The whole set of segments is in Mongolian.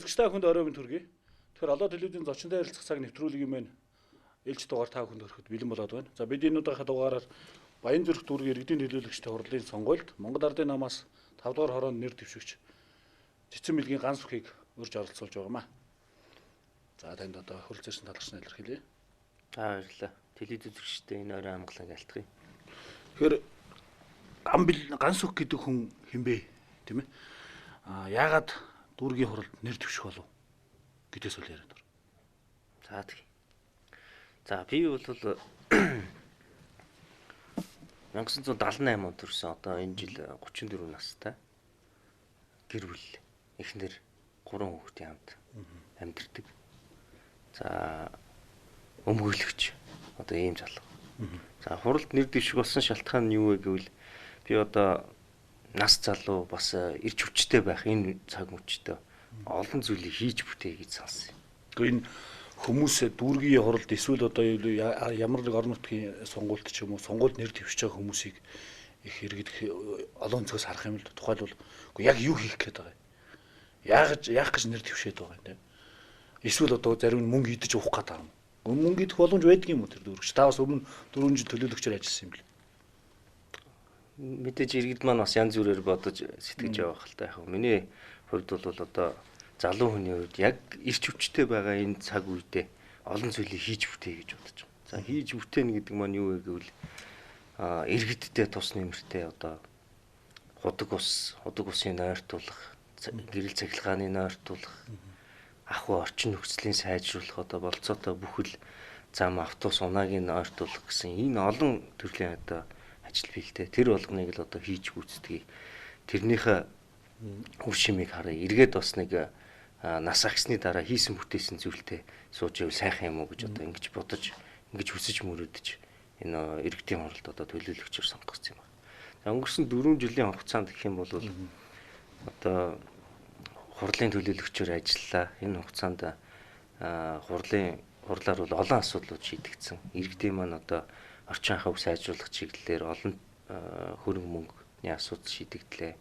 Үзэгчтэй хүнд орой минь төргий. Тэгэхээр олоо телевизийн зочиндоо ярилцах цаг нэвтрүүлэг юм байна. Ээлж дугаар та хүнд өрөхөд бэлэн болоод байна. За бид энэ удаагийн дугаараар Баянзүрх дүүргийн иргэдийн төлөөлөгчтэй хурлын сонгуульд Монгол Ардын намаас 5 дугаар хороонд нэр дэвшигч Цэцэн Билгийн ганц бүхийг урьж оролцуулж байгаамаа. За танд одоо хөрөлцөөсөн талархсан илэрхийлье. Баярлалаа. Телевиз үзэгчтэй энэ орой амгалан айлтгая. Тэгэхээр ганц бүх гэдэг хүн хинбэ, тийм ээ? Яагаад дүүргийн хуралд нэр дэвших болов гэдээс үл яриад байна. За тэг. За би бол 1978 онд төрсэн. Одоо энэ жил 34 настай. Гэр бүл эхнэр 3 хүүхдийн хамт амьдардаг. За өмгөөлөгч одоо ийм залуу. За хуралд нэр дэвших болсон шалтгаан нь юу вэ гэвэл би одоо нас залуу бас ирж хүчтэй байх энэ цаг мөчтөө олон зүйлийг хийж бүтээе гэж сансан. Гэхдээ энэ хүмүүс дүүргийн хуралд эсвэл одоо ямар нэг орон нутгийн сонгуульд ч юм уу сонгуульд нэр дэвшиж байгаа хүмүүсийг их иргэдэх олон цогц харах юм л тухайлбал яг юу хийх гээд байгаа юм. Яах гэж нэр дэвшээд байгаа юм те. Эсвэл одоо зарим нь мөнгө идэж уух гээд байгаа юм. Мөнгө идэх боломж байдаг юм уу тэр дүүргч? Та бас өмнө 4 жил төлөөлөгчөөр ажилласан юм бэл. Мэдээж иргэд маань бас янз бүрээр бодож сэтгэж явах л та яг. Миний хувьд бол одоо залуу хүний хувьд яг ирч хүчтэй байгаа энэ цаг үедээ олон зүйлийг хийж бүтээе гэж бодож байгаа. За хийж бүтээнэ гэдэг маань юу вэ гэвэл иргэдтэй тус нэмэртэй одоо худаг усын нойртуулах, гэрэл цахилгааны нойртуулах, ахуй орчин нөхцөлийн сайжруулах, одоо болцоотой бүхэл зам автобус унаагийн нойртуулах гэсэн энэ олон төрлийн одоо ажил биелтэй. Тэр болгоныг л одоо хийж гүйцэтгэе. Тэрнийхээ үр шимийг харъя. Эргээд бас нэг нас агсны дараа хийсэн бүтээсэн зүйлтэй сууж ивэл сайхан юм уу гэж одоо ингэж бодож, ингэж хүсэж мөрөөдөж энэ иргэдийн хуралд одоо төлөөлөгчөөр сонгогдсон юм байна. За өнгөрсөн 4 жилийн хугацаанд гэх юм бол одоо хурлын төлөөлөгчөөр ажиллалаа. Энэ хугацаанд хурлаар бол олон асуудлууд шийдэгдсэн. Иргэдийн маань одоо орчин ахуйг сайжруулах чиглэлээр олон хөрөнгө мөнгөний асуудал шийдэгдлээ.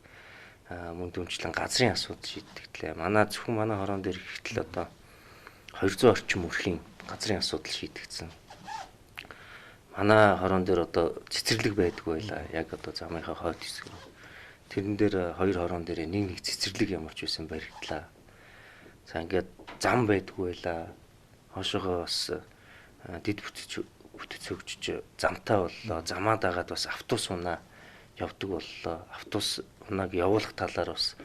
Мөн дүнчлэн газрын асуудал шийдэгдлээ. Зөвхөн манай хорон дээр ихтэл одоо 200 орчим өрхийн газрын асуудал шийдэгдсэн. Манай хорон дээр одоо цэцэрлэг байдгүй байлаа. Яг одоо замынхаа хойд хэсэг рүү. Тэрэн дээр хоёр хорон дээр нэг цэцэрлэг ямар ч байсан баригдлаа. За ингээд зам байдгүй байлаа. Хошоогоо бас дид бүтц өгчөж замтаа боллоо. Замаа дагаад бас автобус унаа явдаг боллоо. Автобус унааг явуулах талаар бас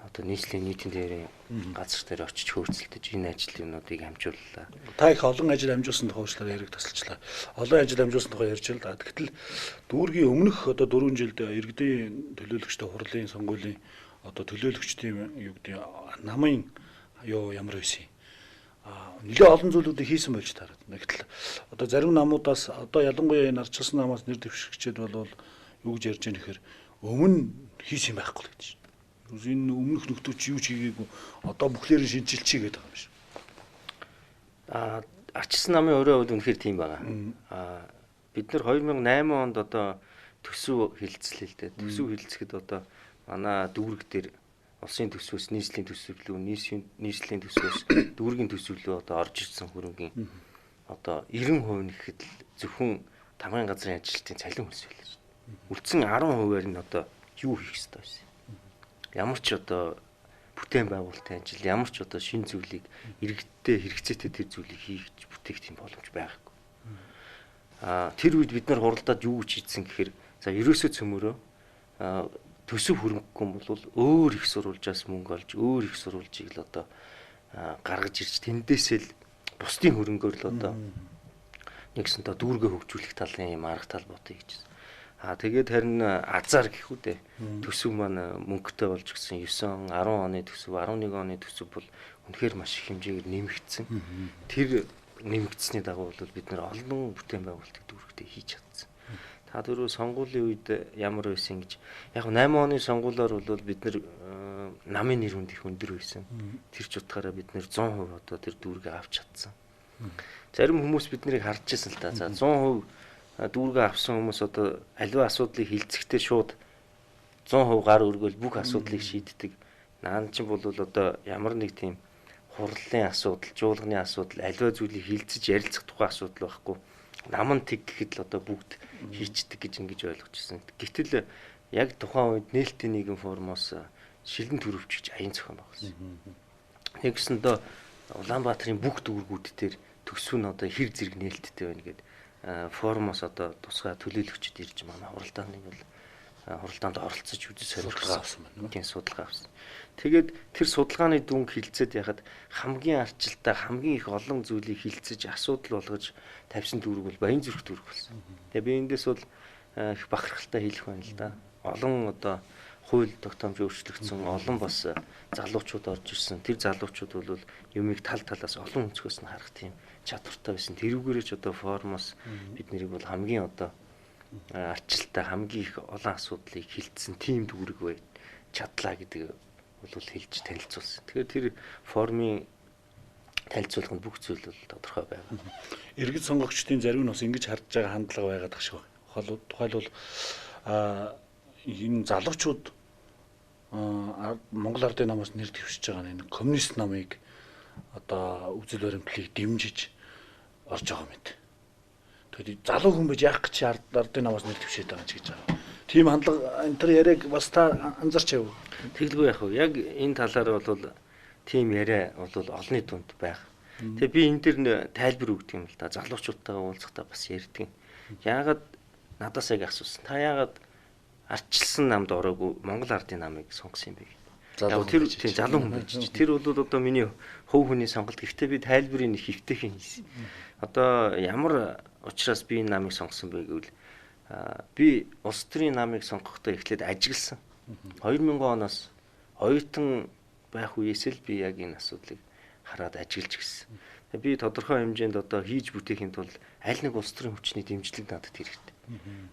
одоо нийслэлийн нийтийн дээрийн газар дээр очиж хөөцөлдөж энэ ажил юмнуудыг хамжууллаа. Та их олон ажил амжуулсан тухайчлаар яриг тасалчлаа. Олон ажил амжуулсан тухай ярьж л да. Гэтэл дүүргийн өмнөх одоо 4 жилд иргэдийн төлөөлөгчтэй хурлын сонгуулийн одоо төлөөлөгчдийн юу гэдэг намын ямар байсан юм. Нэлээ олон зүйлүүдийг хийсэн болж тараад. Гэтэл одоо зарим намуудаас одоо ялангуяа энэ ардчилсан намаас нэр дэвшигчэд бол юу гэж ярьж байгаа нөхөр өмнө хийсэн байхгүй л гэж. Энэ өмнөх нөхдөөч юу ч хийгээгүй одоо бүхлээр нь шинжилчихье гэдэг юм шиг. Ардчилсан намын өөрөө бол үнэхээр тийм байгаа. Бид нар 2008 онд одоо төсөв хэлэлцлээ л дээ. Төсөв хэлэлцэхэд одоо манай дүүрэг дээр улсын төсвөөс нийслэлийн төсвөлөө, нийслэлийн төсвөөс дүүргийн төсвөлөө одоо орж ирсэн хөрөнгийн одоо 90% нэхэд л зөвхөн тамгын газрын ажилтны цалин хөлс байлаа. Үлдсэн 10%-аар нь одоо юу хийх ёстой байсан. Ямар ч одоо бүтээн байгуулалтын ажил, ямар ч одоо шин зүйлийг иргэдтэй хэрэгцээтэй тэр зүйлийг хийж бүтээх тийм боломж байхгүй. Тэр үед бид нар хуралдаад юу гэж хийдсэн гэхээр за ерөөсөө цөмөрөө төсөв хөрөнгөгүй бол өөр их сурвалжаас мөнгө олж өөр их сурвалжийг л одоо гаргаж ирж тэндээсээ л бусдын хөрөнгөөр л одоо нэгсэнтэй дүүргээ хөгжүүлэх талын юм арга тал ботъё гэж. Тэгээд харин азар гэх үү дээ. Төсөв маань мөнгөтэй болж гисэн 9, 10 оны төсөв, 11 оны төсөв бол үнэхээр маш их хэмжээгээр нэмэгдсэн. Тэр нэмэгдсэний дагуу бол бид нар олон бүтээн байгуулалтыг дүүрэгтээ хийж чадсан. Та түрүү сонгуулийн үед ямар байсан гэж яг 8 оны сонгуулиар бол бид нар намын нэр хүнд их өндөр байсан. Тэр ч утгаараа бид нар 100% одоо тэр дүүргээ авч чадсан. Зарим хүмүүс бид нарыг харж байсан л да. За 100% дүүргээ авсан хүмүүс одоо аливаа асуудлыг хилцэхдээ шууд 100% гар өргөөл бүх асуудлыг шийддэг Наан чинь бол одоо ямар нэг тийм хурлын асуудал, жуулганы асуудал, аливаа зүйлийг хилцэж ярилцах тухай асуудал байхгүй. Нам нь тэг гэхэд л одоо бүгд хийчдэг гэж ингэж ойлгож ирсэн. Гэтэл яг тухайн үед нээлттэй нийгэм форумоос шилэн төрөвчж аян зохион байгуулсан. Нэгсэндээ Улаанбаатарын бүх дүүргүүд дээр төсөв нь одоо хэр зэрэг нээлттэй байна гэдэг форумоос одоо тусгай төлөөлөгчд ирж манай хуралдаанд оролцож үзэж судалгаа авсан байна. Тийм судалгаа авсан. Тэгээд тэр судалгааны дүнг хилцээд яхад хамгийн арчилтай хамгийн их олон зүйлийг хилцэж асуудал болгож тавьсан дүүрэг бол Баянзүрх дүүрэг болсон. Тэгээ би эндээс бол их бахархалтай хэлэх байна л да. Олон одоо хууль тогтоомж өөрчлөгдсөн олон бас залуучууд орж ирсэн. Тэр залуучууд бол юмыг тал талаас олон өнцгөөс нь харах тийм чадвартай байсан. Тэрүүгээрээ ч одоо форумоос бид нарыг бол хамгийн одоо арчилтай хамгийн их олон асуудлыг хилцсэн тийм дүүрэг бай чадлаа гэдэг бол хэлж танилцуулсан. Тэгэхээр тэр форумын танилцуулганд бүх зүйл бол тодорхой байгаа. Иргэд сонгогчдын зарим нь бас ингэж харж байгаа хандлага байгаад ах шиг байна. Тухайлбал энэ залуучууд Монгол Ардын намаас нэр дэвшиж байгаа энэ коммунист намыг одоо үзэл баримтлалыг дэмжиж орж байгаа мэт. Тэгээд залуу хүн байж яах гэж Ардын намаас нэр дэвшээд байгаа ч гэж байгаа. Тийм хандлага энэ төр яриаг бас та анзарч яв. Тэгэлгүй яах вэ? Яг энэ талаар бол тийм яриа бол олонний дунд байх. Тэгээ би энэ дэр тайлбар өгдөг юм л да. Залуучуудтайгаа уулзахдаа бас ярьдаг. Яагаад надаас яг асуусан. Та яагаад арчилсан намд ороогүй Монгол Ардын намыг сонгосон юм бэ? Яг тэр тийм залуу хүн байж. Тэр бол одоо миний хөв хүний сонголт. Гэхдээ би тайлбарыг их ихтэйхэн хийсэн. Одоо ямар учраас би энэ намыг сонгосон бэ гэвэл би улс төрийн намыг сонгохдоо эхлээд ажигласан. 2000 оноос оюутан байх үеэс л би яг энэ асуудлыг хараад ажиглаж гисэн. Би тодорхой хэмжээнд одоо хийж бүтээхийн тулд аль нэг улс төрийн хүчний дэмжлэг надад хэрэгтэй.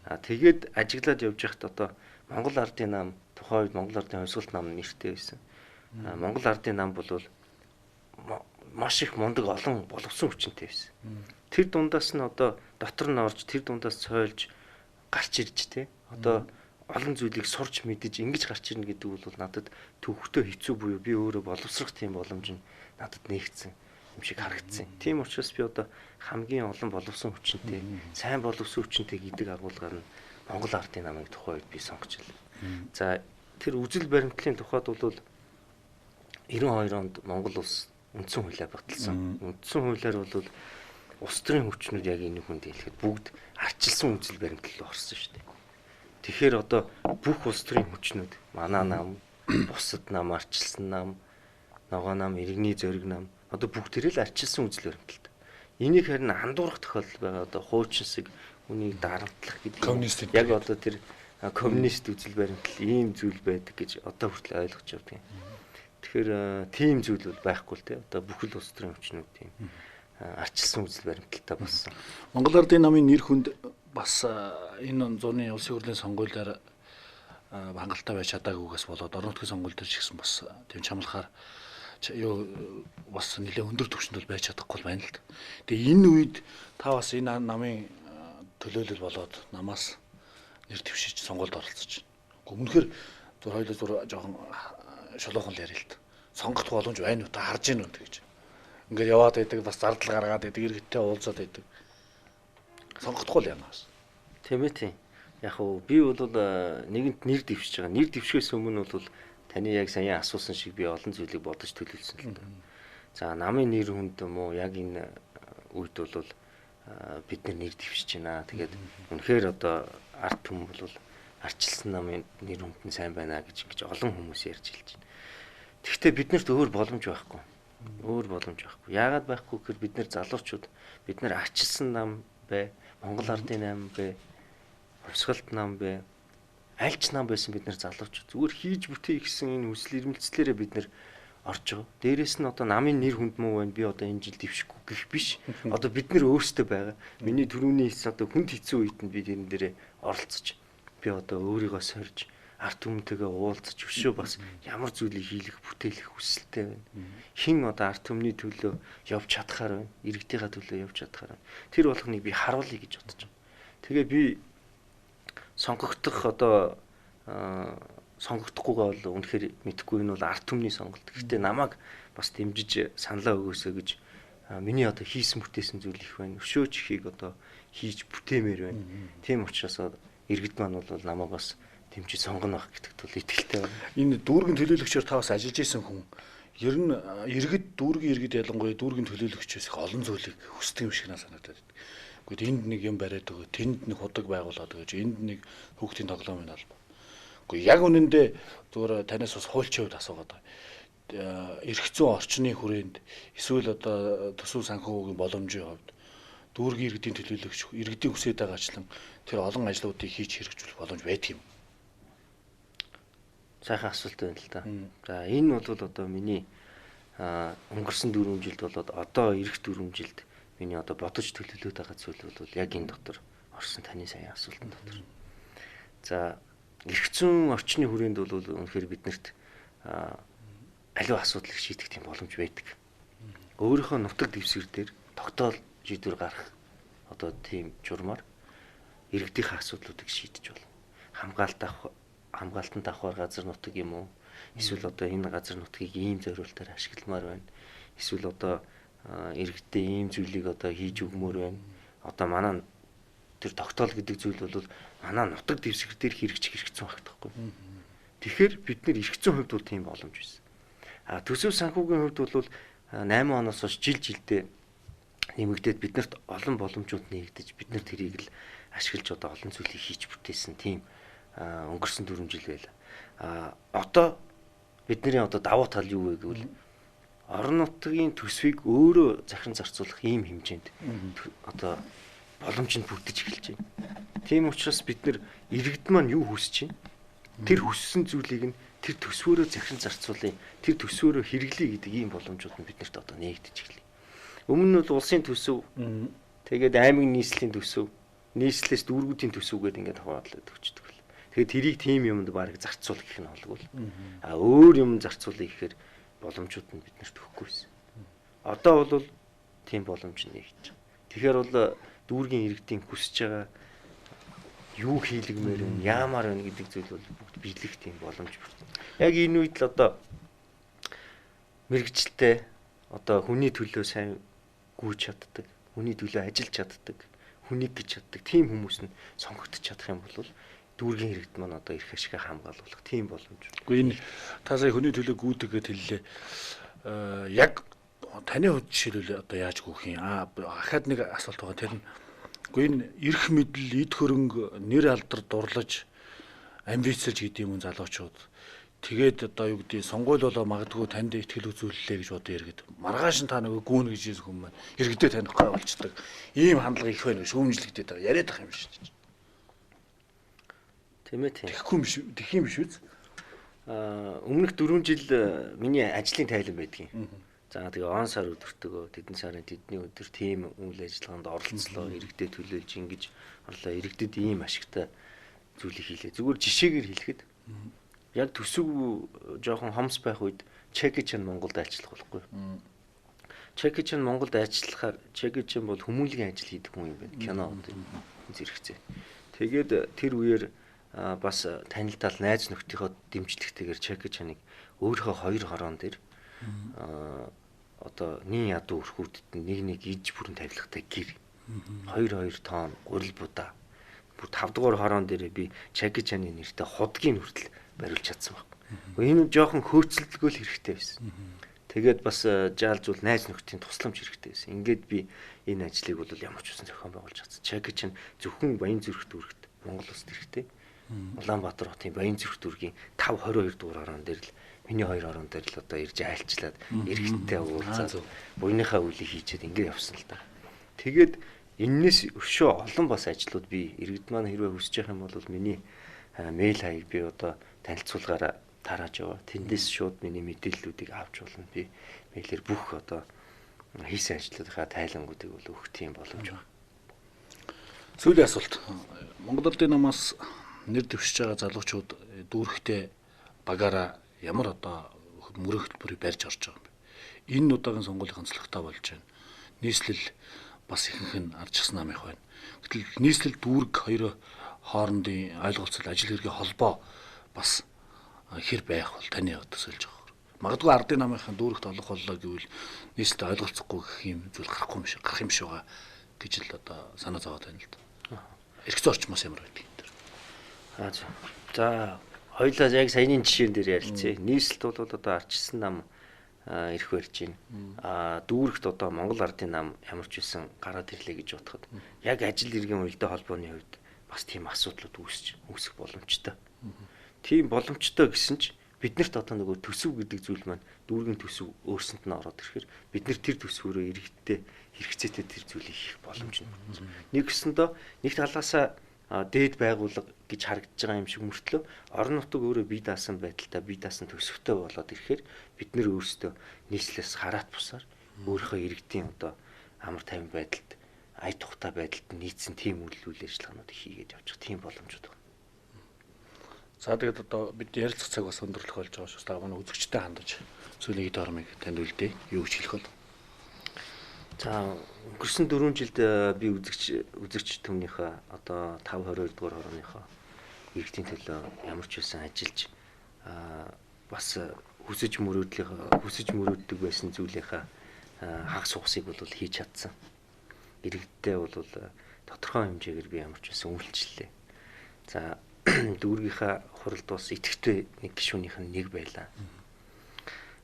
Тэгээд ажиглаад явж байхад одоо Монгол Ардын нам тухайн үед Монгол Ардын хувьсгалт нам нэртэй байсан. Монгол Ардын нам бол маш их мундаг олон боловсон хүчинтэй байсан. Тэр дундаас нь одоо дотор нь орж тэр дундаас цойлж гарч ирж тэ. Одоо олон зүйлийг сурч мэдэж ингэж гарч ирнэ гэдэг бол надад төвхтөө хэцүү буюу би өөрөө боловсрох тийм боломж нь надад нээгдсэн юм шиг харагдсан. Тийм учраас би одоо хамгийн олон боловсон хүчинтэй, сайн боловсон хүчинтэй гэдэг агуулгаар нь Монгол Ардын намыг тухайн үед би сонгочлаа. За тэр үзэл баримтлалын тухайд бол 92 онд Монгол улс үндсэн хуулиар баталсан. Үндсэн хуулиар бол улс төрийн хүчнүүд яг энэ хүнд хэлэхэд бүгд арчилсан үзэл баримтлал орсон шүү дээ. Тэгэхээр одоо бүх улс төрийн хүчнүүд манай нам, бусад нам, арчилсан нам, ногоо нам, иргэний зориг нам одоо бүгдээрээ л арчилсан үзэл баримтлалтай. Энийг харин андуурах тохиолдол байгаа одоо хуучинсаг үнийг дарамтлах гэдэг. Яг одоо тэр коммунист үзэл баримтлал ийм зүйл байдаг гэж одоо хүртэл ойлгож явдаг. Тэгэхээр тийм зүйл бол байхгүй л те. Одоо бүхэл улс төрийн хүчнүүд тийм арчилсан үзэл баримталтай болсон. Монгол Ардын намын нэр хүнд бас энэ зуны улсын хурлын сонгуулиар хангалттай байж чадаагүйгээс болоод орон нутгийн сонгуул дээр ч гэсэн бас тийм чамлахаар юу бас нэлээд өндөр түвшинд бол байж чадахгүй байна л. Тэгээ энэ үед та бас энэ намын төлөөлөл болоод намаас нэр дэвшиж сонгуульд оролцож байна. Үнэхээр зур хоёул зур жоохон шулуухан л яриа л та. Сонгох боломж байна уу та харж гин үү гэж. Ингээд яваад байдаг бас зардал гаргаад байдаг иргэдтэй уулзаад байдаг. Сонгохдохгүй л яана бас. Тийм ээ тийм. Яг уу би бол нэгэнт нэр дэвшиж байгаа. Нэр дэвшгээс өмнө бол таны яг сая асуусан шиг би олон зүйлийг бодож төлөвлөсөн л дээ. За намын нэр хүнд юм уу яг энэ үед бол бид нэр дэвшиж байна. Тэгээд үнэхээр одоо ард түмэн бол арчилсан намын нэр хүнд нь сайн байна гэж ингэж олон хүмүүс ярьж хэлж байна. Тэгэхдээ биднэрт өөр боломж байхгүй. Өөр боломж байхгүй. Яагаад байхгүй гэхээр бид нэр залуучууд бид нэр арчилсан нам бай, Монгол Ардын нам бай, хувьсгалт нам бай, аль ч нам байсан бид нэр залуучууд зүгээр хийж бүтээе гэсэн энэ хүсэл эрмэлзлээрээ бид нэр орж байгаа. Дээрээс нь одоо намын нэр хүнд муу байна. Би одоо энэ жил дэвшихгүй гэх биш. Одоо бид нэр өөрсдөө байгаа. Миний түрүүний хэлсэн одоо хүнд хэцүү үед нь би тэрэн дээрээ оролцож би одоо өөрийгөө сорж арт түмэнтэйгээ уулзаж өшөө бас ямар зүйлийг хийх бүтээлэх хүсэлтэй байна. Хин одоо арт түмний төлөө явж чадхаар байна. Иргэдийнхаа төлөө явж чадхаар байна. Тэр болгоныг би харуулъя гэж бодож байна. Тэгээ би сонгогдох одоо сонгогдохгүйгээ бол үнэхээр мэдэхгүй, энэ бол ард түмний сонголт. Гэхдээ намайг бас дэмжиж саналаа өгөөсэй гэж миний одоо хийсэн бүтээсэн зүйл их байна. Өшөөч ихийг одоо хийж бүтээмээр байна. Тийм учраас иргэд маань бол намайг бас дэмжиж сонгоно байх гэдэгт бол итгэлтэй байна. Энэ дүүргийн төлөөлөгчөөр та бас ажиллаж исэн хүн ер нь иргэд дүүргийн иргэд ялангуяа дүүргийн төлөөлөгчөөс их олон зүйлийг хүсдэг юм шиг санагдаад байна. Гэхдээ энд нэг юм бариад өгөө, тэнд нэг худаг байгуулад өгөөч, энд нэг хүүхдийн тоглоомын алба. Гэхдээ яг үнэндээ зүгээр танаас бас хуульчийн хувьд асуугаад байгаа. Эрх зүйн орчны хүрээнд эсвэл одоо төсөв санхүүгийн боломжийн хувьд дүүргийн иргэдийн төлөөлөгч, иргэдийн хүсэж байгаачлан тэр олон ажлуудыг хийж хэрэгжүүлэх боломж байдаг юм. Сайхан асуулт байна л да. За энэ бол одоо миний өнгөрсөн 4 жилд болоод одоо ирэх 4 жилд миний одоо бодож төлөвлөд байгаа зүйл бол яг энэ дотор орсон таны саяхан асуултын дотор. За эрх зүйн орчны хүрээнд бол үнэхээр биднэрт аливаа асуудлыг шийдэх тийм боломж байдаг. Өөрийнхөө нутаг дэвсгэр дээр тогтоол шийдвэр гарах одоо тийм журмаар иргэдийнхээ асуудлуудыг шийдэж болно. Хамгаалтанд авахар газар нутаг юм уу? Эсвэл одоо энэ газар нутгийг ийм зориултаар ашигламаар байна. Эсвэл одоо иргэдээ ийм зүйлийг одоо хийж өгмөр байна. Одоо манай тэр тогтоол гэдэг зүйл бол манай нутаг дэвсгэр дээр хэрэгжих хэрэгцсэн байх таахгүй. Тэгэхээр бид нэр эрх зүйн хувьд бол тийм боломж байсан. Төсөв санхүүгийн хувьд бол 8 оноос хойш жилдээ нэмэгдээд биднэрт олон боломжууд нээгдэж бид нар тэрийг л ашиглаж одоо олон зүйлийг хийж бүтээсэн тийм өнгөрсөн 4 жил байла. Одоо бидний одоо давуу тал юу вэ гэвэл орон нутгийн төсвийг өөрөө захиран зарцуулах ийм хэмжээнд одоо боломж нь бүрдэж эхэлж байна. Тийм учраас бид нар иргэд маань юу хүсэж байна? Тэр хүссэн зүйлийг нь тэр төсвөөрөө захиран зарцуулъя. Тэр төсвөөрөө хэрэглэе гэдэг ийм боломжууд нь биднэрт одоо нээгдэж эхэллээ. Өмнө нь бол улсын төсөв, тэгээд аймгийн нийслэлийн төсөв, нийслэлээс дүүргүүдийн төсөв гэдэг ингээд хаваадлаад өгчдөг л. Тэгээд тэрийг тийм юмд баг зарцуулах гэх нь болгүй. Өөр юм зарцуулъя гэхээр боломжууд нь биднэрт өгөхгүй байсан. Одоо бол тийм боломж нээгдэж байна. Тэгэхээр бол дүүргийн иргэдийн хүсэж байгаа юу хийлгэмээр вэ, яамаар вэ гэдэг зүйл бол бүгд биелэх тийм боломж бүрдээ. Яг энэ үед л одоо мэрэгчлээ одоо хүний төлөө сайн гүйж чаддаг, хүний төлөө ажиллаж чаддаг, хүнийг гэж чаддаг тийм хүмүүс нь сонгогдож чадах юм бол дүүргийн иргэд маань одоо эрх ашигаа хамгаалуулах тийм боломж. Гэхдээ энэ та сая хүний төлөө гүйдэг гэж хэллээ. Яг таны хувьд жишээлбэл одоо яаж гүйх юм? Ахаад нэг асуулт байгаа. Тэр нь үгүй энэ эрх мэдэл, эд хөрөнгө, нэр алдар дурлаж амбицлж гэдэг юм залуучууд. Тэгээд одоо юу гэдэг сонгуул болоо магадгүй танд ихтгэл үзүүллээ гэж бодоо иргэд. Маргааш нь та нөгөө гүүн гэж хэлсэн хүмүүс маань иргэдээ танихгүй болчдөг. Ийм хандлага их байна шүүмжлэгдээд байгаа. Яриад байгаа юм шүү дээ. Тийм ээ тийм. Тэгэх юм биш үү? Өмнөх 4 жил миний ажлын тайлан байдгийн. За тэгээ он сар өдөртөгөө тэдэн сарын тэдний өдөр тийм үйл ажиллагаанд оролцлоо, иргэдэд төлөөлж ингэж орлоо. Иргэдэд ийм ашигтай зүйлийг хийлээ. Зүгээр жишээгээр хэлэхэд яг төсөв жоохон хомс байх үед Чекичэн Монголд айлчлах болохгүй. Чекичэн Монголд айлчлахаар Чекичэн бол хүмүүнлэгийн ажил хийдэг хүн юм байна. Кино зэрэгцээ. Тэгээд тэр үеэр бас танилтал найз нөхдийнхөө дэмжлэгтэйгээр Чекичэныг өөрийнхөө 2 хорон дээр одоо нин ядуу өрхүүдэд нэг иж бүрэн тавилгатай гэр 2 тонн гурил будаа бүр 5 дугаар хорон дээр би Чекичэний нэртэй худгийн хүртэл бариулж чадсан баг. Энэ жоохон хөөцөлдгөө л хэрэгтэй байсан. Тэгээд бас жаалжуул найз нөхдийн тусламж хэрэгтэй байсан. Ингээд би энэ ажлыг бол ямар ч үсэн зохион байгуулж чадсан. Чекичэн зөвхөн Баян зүрх дүүрэгт Монгол улсад хэрэгтэй. Улаанбаатар хотын Баян зүрх дүүргийн 5-22 дугаар хорон дээр л миний 2 хорон дээр л одоо ирж айлчлаад иргэдтэй уулзаад буйныхаа үйлийг хийчихэд ингээд явсан л да. Тэгээд энэс өшөө олон бас ажлууд би иргэд маань хэрвээ хүсэж байгаа юм бол миний мэйл хаяг би одоо танилцуулгаараа тарааж яваа. Тэндээс шууд миний мэдээллүүдийг авч болно. Би мэйлэр бүх одоо хийсэн ажлуудынхаа тайлангуудыг бол өгөх тийм боломж байна. Сүүлийн асуулт. Монгол Улсын намаас нэр дэвшиж байгаа залуучууд дүүрэгтэй багаараа ямар одоо мөрөх хөтөлбөрийг барьж орж байгаа юм бэ? Энэ удаагийн сонгуулийн онцлогтой болж байна. Нийслэл бас ихэнх нь ардчсан намынх байна. Гэтэл нийслэл дүүрэг хоёрын хоорондын ойлголцол ажил хэргийн холбоо бас хэр байх бол таны төсөөлж байгаа. Магадгүй ардын намынхаа дүүрэгт олох боллоо гэвэл нийслэлд ойлголцохгүй гэх юм зүйл гарах юм шиг байгаа гэж л одоо санаа зовоод байна л да. Эрх зүйн орчмоос ямар байдаг юм дээр. За хоёулаа яг саяны жишээн дээр ярилцъя. Нийслэлд бол одоо арчилсан нам ирэх барьж байна. Дүүрэгт одоо Монгол ардын нам ямар ч байсан гараад ирлээ гэж бодоход яг ажил иргэн уялдаа холбооны хувьд бас тийм асуудлууд үүсэх боломжтой. Тийм боломжтой гэсэн чинь биднэрт одоо нөгөө төсөв гэдэг зүйл маань дүүргийн төсөв өөрсөнд нь ороод ирэхээр бид нэр тэр төсвөрөө иргэдтэй хэрэгцээтэй тэр зүйлийг хийх боломж нь. Нэгсэндээ нэг талаасаа дээд байгууллага гэж харагдаж байгаа юм шиг мөртлөө орон нутаг өөрөө бие даасан байдалтай бие даасан төсөвтэй болоод ирэхээр бид нэр өөрсдөө нийслэлээс хараат бусаар өөрийнхөө иргэдийн одоо амар тайван байдалд ая тухтай байдалд нийцсэн тийм үйл ажиллагаануудыг хийгээд явчих тийм боломжууд байна. За тэгээд одоо бид ярилцах цаг бас өндөрлөх болж байгаа шүү. Та манай үзэгчтэй хандаж зүйлийг дормыг танд үлдээ. Юу гэж хэлэх вэ? За өнгөрсөн 4 жилд би үзэгч төмнийхөө одоо 5-22 дугаар хорооныхоо иргэдийн төлөө ямар ч байсан ажиллаж бас хүсэж мөрөөддөг байсан зүйлийнхаа хагас ухсыг бол хийж чадсан. Иргэдтэй бол тодорхой хэмжээгээр би ямар ч байсан үйлчлэлээ. За дүүргийнхаа хуралд бас итгэвтэй нэг гишүүнийх нь нэг байлаа.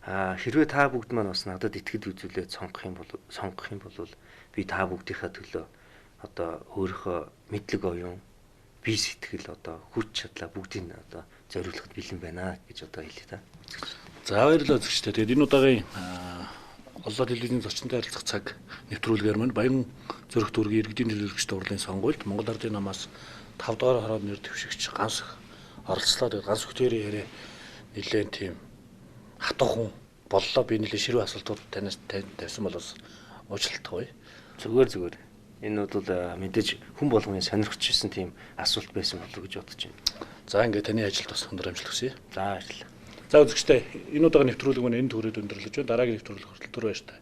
Хэрвээ та бүгд маань бас надад итгэд үзүүлээд сонгох юм бол би та бүгдийнхаа төлөө одоо өөрийнхөө мэдлэг оюун, бие сэтгэл одоо хүч чадлаа бүгдийг одоо зориулахад бэлэн байна гэж одоо хэлээ та. За баярлалаа үзэгчдээ. Тэгээд энэ удаагийн Олон телевизийн зочинтой харилцах цаг нэвтрүүлгээр маань Баян Зүрх дүүргийн иргэдийн төлөөлөгчд урлын сонгуульд Монгол Ардын намаас 5 дугаар хороод нэр дэвшигч ганс оролцлоо. Тэгээд ганс хөтөөрийн яриа нэлээд тийм хатуу хүн боллоо. Би нэлээд ширүү асуултууд танаас тавьсан болоос уучлалтгүй. Зүгээр. Энэ бол мэдээж хүн болгоны сонирхчихсэн тийм асуулт байсан болов уу гэж бодож байна. За ингээд таны ажилд бас өндөр амжилт хүсье. За баярлалаа. За үзэгчдээ энэ удаагийн нэвтрүүлэг маань энэ төрөйд өндөрлөж байна. Дараагийн нэвтрүүлэг хүртэл түр баяр таа.